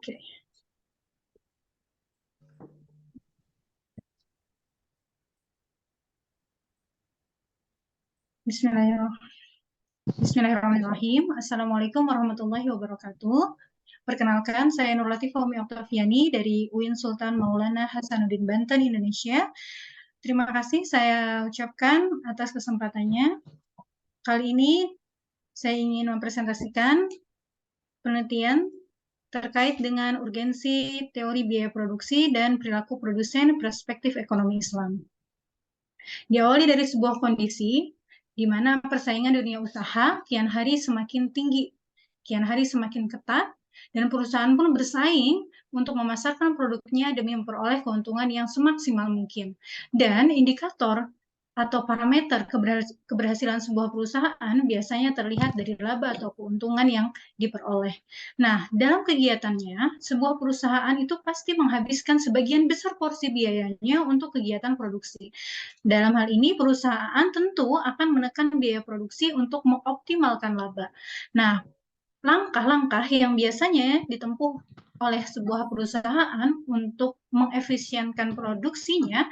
Oke. Bismillahirrahmanirrahim. Assalamualaikum warahmatullahi wabarakatuh. Perkenalkan, saya Nur Latifah Umi Oktaviani dari UIN Sultan Maulana Hasanuddin Banten, Indonesia. Terima kasih saya ucapkan atas kesempatannya. Kali ini saya ingin mempresentasikan penelitian terkait dengan urgensi teori biaya produksi dan perilaku produsen perspektif ekonomi Islam. Diawali dari sebuah kondisi di mana persaingan dunia usaha kian hari semakin tinggi, kian hari semakin ketat, dan perusahaan pun bersaing untuk memasarkan produknya demi memperoleh keuntungan yang semaksimal mungkin. Dan indikator atau parameter keberhasilan sebuah perusahaan biasanya terlihat dari laba atau keuntungan yang diperoleh. Nah, dalam kegiatannya, sebuah perusahaan itu pasti menghabiskan sebagian besar porsi biayanya untuk kegiatan produksi. Dalam hal ini, perusahaan tentu akan menekan biaya produksi untuk mengoptimalkan laba. Nah, langkah-langkah yang biasanya ditempuh oleh sebuah perusahaan untuk mengefisienkan produksinya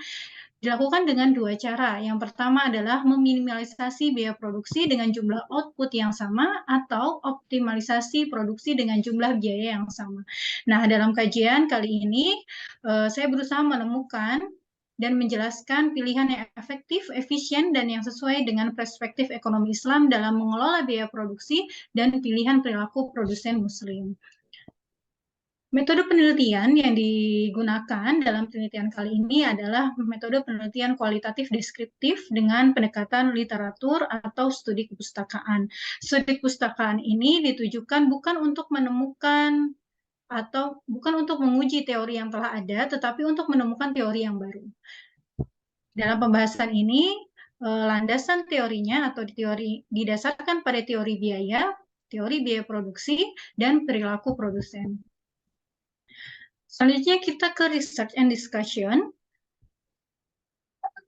dilakukan dengan dua cara. Yang pertama adalah meminimalisasi biaya produksi dengan jumlah output yang sama atau optimalisasi produksi dengan jumlah biaya yang sama. Nah, dalam kajian kali ini saya berusaha menemukan dan menjelaskan pilihan yang efektif, efisien, dan yang sesuai dengan perspektif ekonomi Islam dalam mengelola biaya produksi dan pilihan perilaku produsen Muslim. Metode penelitian yang digunakan dalam penelitian kali ini adalah metode penelitian kualitatif deskriptif dengan pendekatan literatur atau studi kepustakaan. Studi kepustakaan ini ditujukan bukan untuk menemukan atau bukan untuk menguji teori yang telah ada, tetapi untuk menemukan teori yang baru. Dalam pembahasan ini, landasan teorinya atau teori didasarkan pada teori biaya produksi, dan perilaku produsen. Selanjutnya kita ke research and discussion.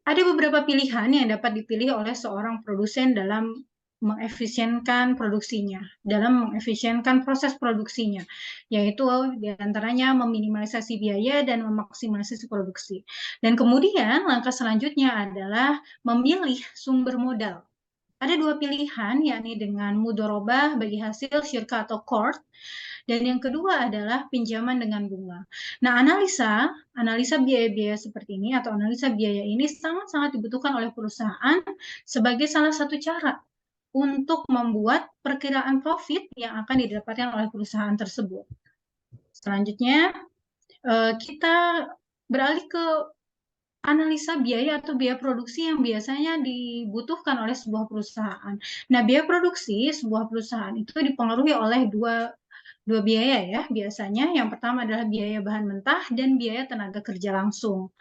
Ada beberapa pilihan yang dapat dipilih oleh seorang produsen dalam mengefisienkan produksinya, dalam mengefisienkan proses produksinya, yaitu diantaranya meminimalisasi biaya dan memaksimalisasi produksi. Dan kemudian langkah selanjutnya adalah memilih sumber modal. Ada dua pilihan, yakni dengan mudorobah bagi hasil syirka atau court, dan yang kedua adalah pinjaman dengan bunga. Nah, analisa biaya-biaya seperti ini atau analisa biaya ini sangat-sangat dibutuhkan oleh perusahaan sebagai salah satu cara untuk membuat perkiraan profit yang akan didapatkan oleh perusahaan tersebut. Selanjutnya, kita beralih ke analisa biaya atau biaya produksi yang biasanya dibutuhkan oleh sebuah perusahaan. Nah, biaya produksi sebuah perusahaan itu dipengaruhi oleh dua biaya ya biasanya. Yang pertama adalah biaya bahan mentah dan biaya tenaga kerja langsung.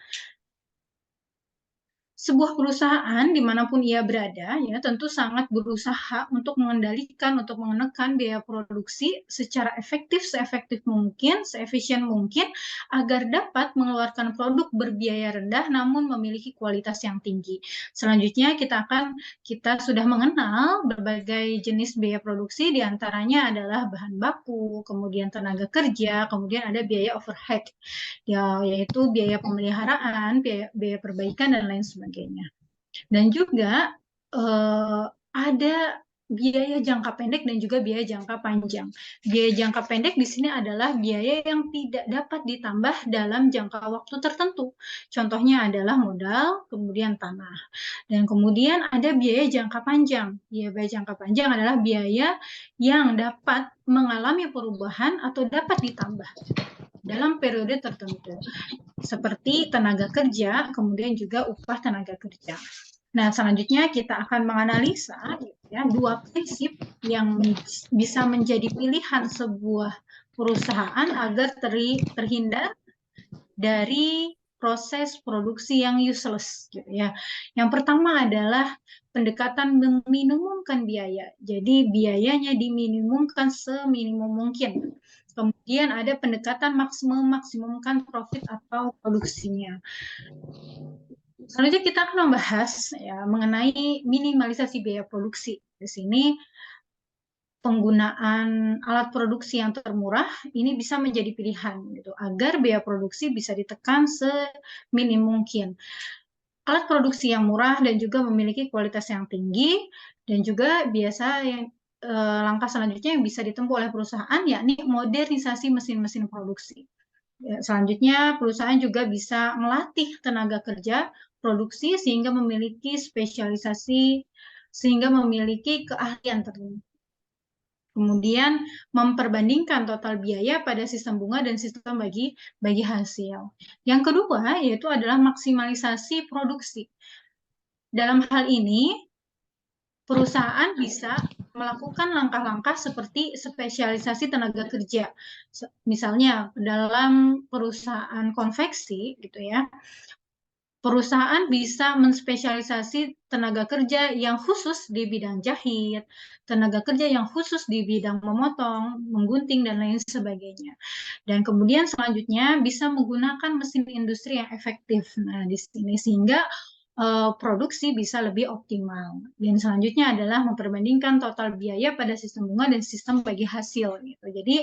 Sebuah perusahaan dimanapun ia berada ya tentu sangat berusaha untuk mengendalikan, untuk menekan biaya produksi secara efektif, seefektif mungkin, seefisien mungkin agar dapat mengeluarkan produk berbiaya rendah namun memiliki kualitas yang tinggi. Selanjutnya kita sudah mengenal berbagai jenis biaya produksi, diantaranya adalah bahan baku, kemudian tenaga kerja, kemudian ada biaya overhead ya, yaitu biaya pemeliharaan, biaya perbaikan dan lain sebagainya. Dan juga ada biaya jangka pendek dan juga biaya jangka panjang. Biaya jangka pendek di sini adalah biaya yang tidak dapat ditambah dalam jangka waktu tertentu. Contohnya adalah modal, kemudian tanah. Dan kemudian ada biaya jangka panjang. Biaya jangka panjang adalah biaya yang dapat mengalami perubahan atau dapat ditambah dalam periode tertentu, seperti tenaga kerja, kemudian juga upah tenaga kerja. Nah, selanjutnya kita akan menganalisa ya, dua prinsip yang bisa menjadi pilihan sebuah perusahaan agar terhindar dari proses produksi yang useless gitu ya. Yang pertama adalah pendekatan meminimumkan biaya. Jadi biayanya diminimumkan seminimum mungkin. Kemudian ada pendekatan maksimumkan profit atau produksinya. Selanjutnya kita akan membahas ya mengenai minimalisasi biaya produksi. Di sini penggunaan alat produksi yang termurah ini bisa menjadi pilihan gitu agar biaya produksi bisa ditekan seminim mungkin. Alat produksi yang murah dan juga memiliki kualitas yang tinggi dan juga biasa yang langkah selanjutnya yang bisa ditempuh oleh perusahaan yakni modernisasi mesin-mesin produksi. Ya, selanjutnya perusahaan juga bisa melatih tenaga kerja produksi sehingga memiliki spesialisasi sehingga memiliki keahlian tertentu. Kemudian memperbandingkan total biaya pada sistem bunga dan sistem bagi hasil. Yang kedua yaitu adalah maksimalisasi produksi. Dalam hal ini, perusahaan bisa melakukan langkah-langkah seperti spesialisasi tenaga kerja. Misalnya dalam perusahaan konveksi gitu ya, perusahaan bisa menspesialisasi tenaga kerja yang khusus di bidang jahit, tenaga kerja yang khusus di bidang memotong, menggunting, dan lain sebagainya. Dan kemudian selanjutnya bisa menggunakan mesin industri yang efektif. Nah, di sini sehingga produksi bisa lebih optimal. Dan selanjutnya adalah memperbandingkan total biaya pada sistem bunga dan sistem bagi hasil. Gitu. Jadi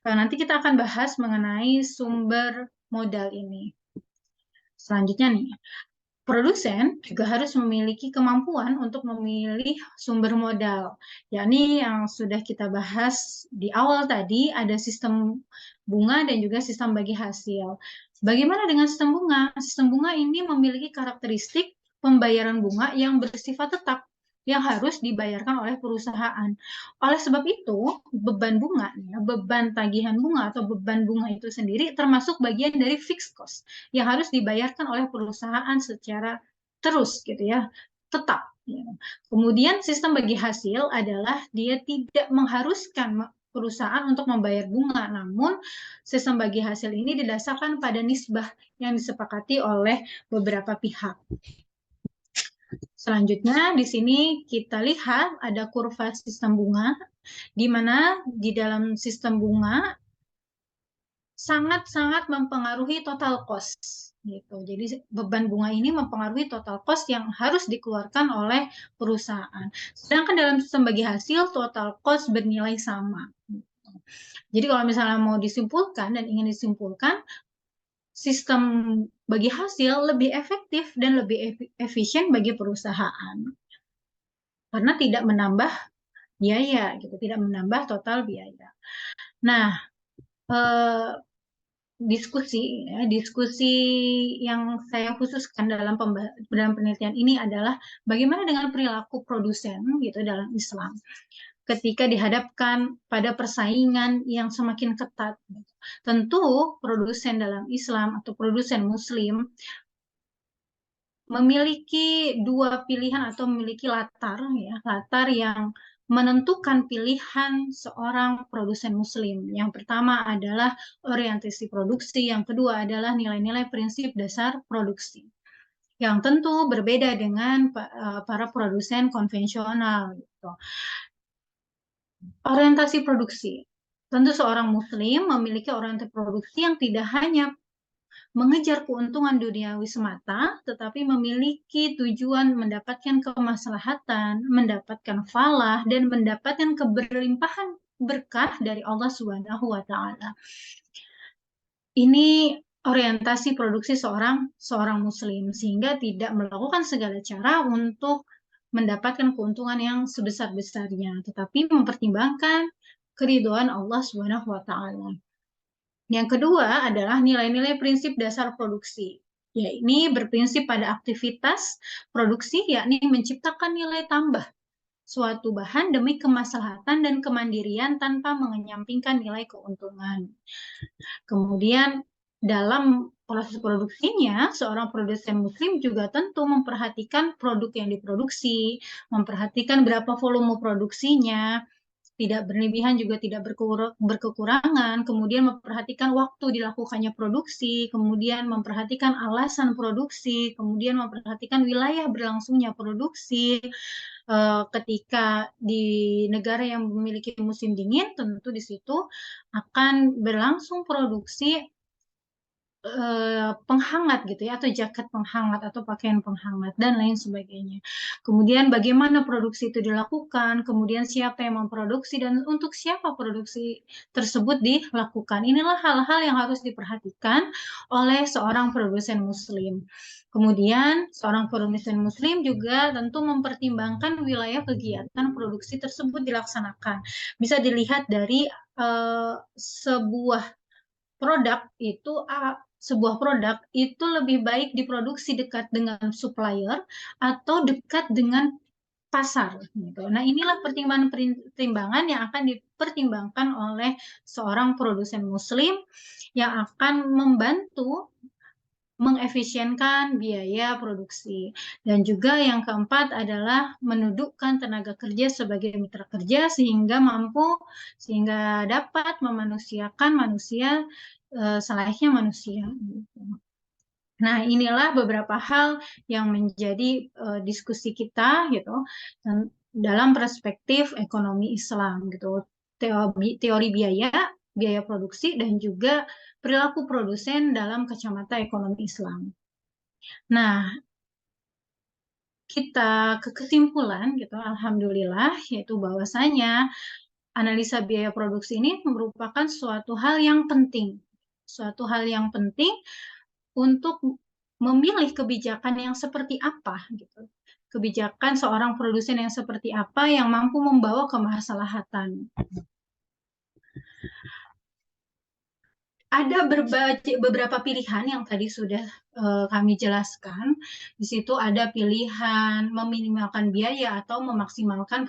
nanti kita akan bahas mengenai sumber modal ini. Selanjutnya nih, produsen juga harus memiliki kemampuan untuk memilih sumber modal. Yakni yang sudah kita bahas di awal tadi, ada sistem bunga dan juga sistem bagi hasil. Bagaimana dengan sistem bunga? Sistem bunga ini memiliki karakteristik pembayaran bunga yang bersifat tetap yang harus dibayarkan oleh perusahaan. Oleh sebab itu, beban bunga, beban tagihan bunga atau beban bunga itu sendiri termasuk bagian dari fixed cost yang harus dibayarkan oleh perusahaan secara terus gitu ya, tetap. Kemudian sistem bagi hasil adalah dia tidak mengharuskan perusahaan untuk membayar bunga, namun sistem bagi hasil ini didasarkan pada nisbah yang disepakati oleh beberapa pihak. Selanjutnya di sini kita lihat ada kurva sistem bunga, di mana di dalam sistem bunga sangat-sangat mempengaruhi total cost gitu. Jadi beban bunga ini mempengaruhi total cost yang harus dikeluarkan oleh perusahaan. Sedangkan dalam sistem bagi hasil total cost bernilai sama. Jadi kalau misalnya mau disimpulkan dan ingin disimpulkan, sistem bagi hasil lebih efektif dan lebih efisien bagi perusahaan karena tidak menambah biaya gitu, tidak menambah total biaya. Nah, diskusi yang saya khususkan dalam penelitian ini adalah bagaimana dengan perilaku produsen gitu dalam Islam ketika dihadapkan pada persaingan yang semakin ketat. Tentu produsen dalam Islam atau produsen Muslim memiliki dua pilihan atau memiliki latar yang menentukan pilihan seorang produsen Muslim. Yang pertama adalah orientasi produksi, yang kedua adalah nilai-nilai prinsip dasar produksi. Yang tentu berbeda dengan para produsen konvensional. Gitu. Orientasi produksi. Tentu seorang Muslim memiliki orientasi produksi yang tidak hanya mengejar keuntungan duniawi semata, tetapi memiliki tujuan mendapatkan kemaslahatan, mendapatkan falah, dan mendapatkan keberlimpahan berkah dari Allah Subhanahu wa Ta'ala. Ini orientasi produksi seorang Muslim, sehingga tidak melakukan segala cara untuk mendapatkan keuntungan yang sebesar-besarnya, tetapi mempertimbangkan keridhaan Allah Subhanahu wa Ta'ala. Yang kedua adalah nilai-nilai prinsip dasar produksi. Ya, ini berprinsip pada aktivitas produksi, yakni menciptakan nilai tambah suatu bahan demi kemaslahatan dan kemandirian tanpa mengenyampingkan nilai keuntungan. Kemudian dalam proses produksinya, seorang produsen Muslim juga tentu memperhatikan produk yang diproduksi, memperhatikan berapa volume produksinya, tidak berlebihan juga tidak berkekurangan, kemudian memperhatikan waktu dilakukannya produksi, kemudian memperhatikan alasan produksi, kemudian memperhatikan wilayah berlangsungnya produksi. Ketika di negara yang memiliki musim dingin, tentu di situ akan berlangsung produksi penghangat gitu ya, atau jaket penghangat atau pakaian penghangat dan lain sebagainya. Kemudian bagaimana produksi itu dilakukan, kemudian siapa yang memproduksi dan untuk siapa produksi tersebut dilakukan. Inilah hal-hal yang harus diperhatikan oleh seorang produsen muslim. Kemudian seorang produsen muslim juga tentu mempertimbangkan wilayah kegiatan produksi tersebut dilaksanakan. Bisa dilihat dari sebuah produk itu lebih baik diproduksi dekat dengan supplier atau dekat dengan pasar gitu. Nah, inilah pertimbangan yang akan dipertimbangkan oleh seorang produsen muslim yang akan membantu mengefisienkan biaya produksi. Dan juga yang keempat adalah mendudukkan tenaga kerja sebagai mitra kerja sehingga dapat memanusiakan manusia selayaknya manusia. Nah, inilah beberapa hal yang menjadi diskusi kita gitu dalam perspektif ekonomi Islam gitu. Teori biaya produksi dan juga perilaku produsen dalam kacamata ekonomi Islam. Nah, kita ke kesimpulan gitu, alhamdulillah, yaitu bahwasanya analisa biaya produksi ini merupakan suatu hal yang penting untuk memilih kebijakan yang seperti apa gitu. Kebijakan seorang produsen yang seperti apa yang mampu membawa kemaslahatan. Ada beberapa pilihan yang tadi sudah kami jelaskan. Di situ ada pilihan meminimalkan biaya atau memaksimalkan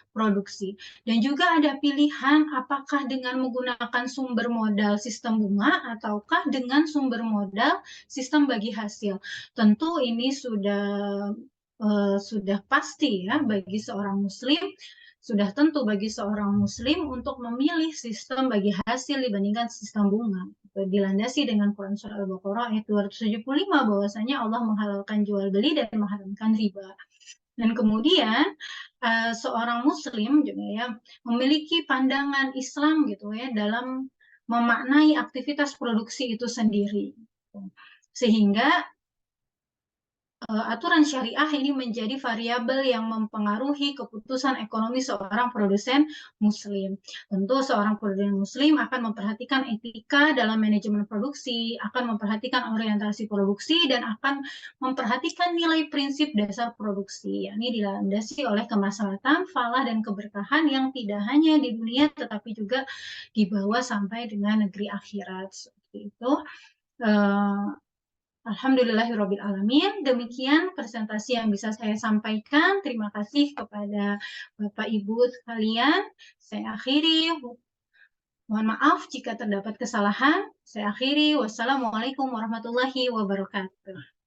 produksi. Dan juga ada pilihan apakah dengan menggunakan sumber modal sistem bunga ataukah dengan sumber modal sistem bagi hasil. Tentu ini sudah pasti ya bagi seorang muslim, sudah tentu bagi seorang muslim untuk memilih sistem bagi hasil dibandingkan sistem bunga. Dilandasi dengan Quran Surah Al-Baqarah ayat 275 bahwasanya Allah menghalalkan jual beli dan mengharamkan riba. Dan kemudian seorang muslim juga ya memiliki pandangan Islam gitu ya dalam memaknai aktivitas produksi itu sendiri. Sehingga aturan syariah ini menjadi variabel yang mempengaruhi keputusan ekonomi seorang produsen muslim. Tentu seorang produsen muslim akan memperhatikan etika dalam manajemen produksi, akan memperhatikan orientasi produksi, dan akan memperhatikan nilai prinsip dasar produksi, yakni dilandasi oleh kemaslahatan, falah, dan keberkahan yang tidak hanya di dunia tetapi juga dibawa sampai dengan negeri akhirat. Seperti itu. Alhamdulillahirrabbilalamin. Demikian presentasi yang bisa saya sampaikan. Terima kasih kepada Bapak Ibu sekalian. Saya akhiri. Mohon maaf jika terdapat kesalahan. Saya akhiri. Wassalamualaikum warahmatullahi wabarakatuh.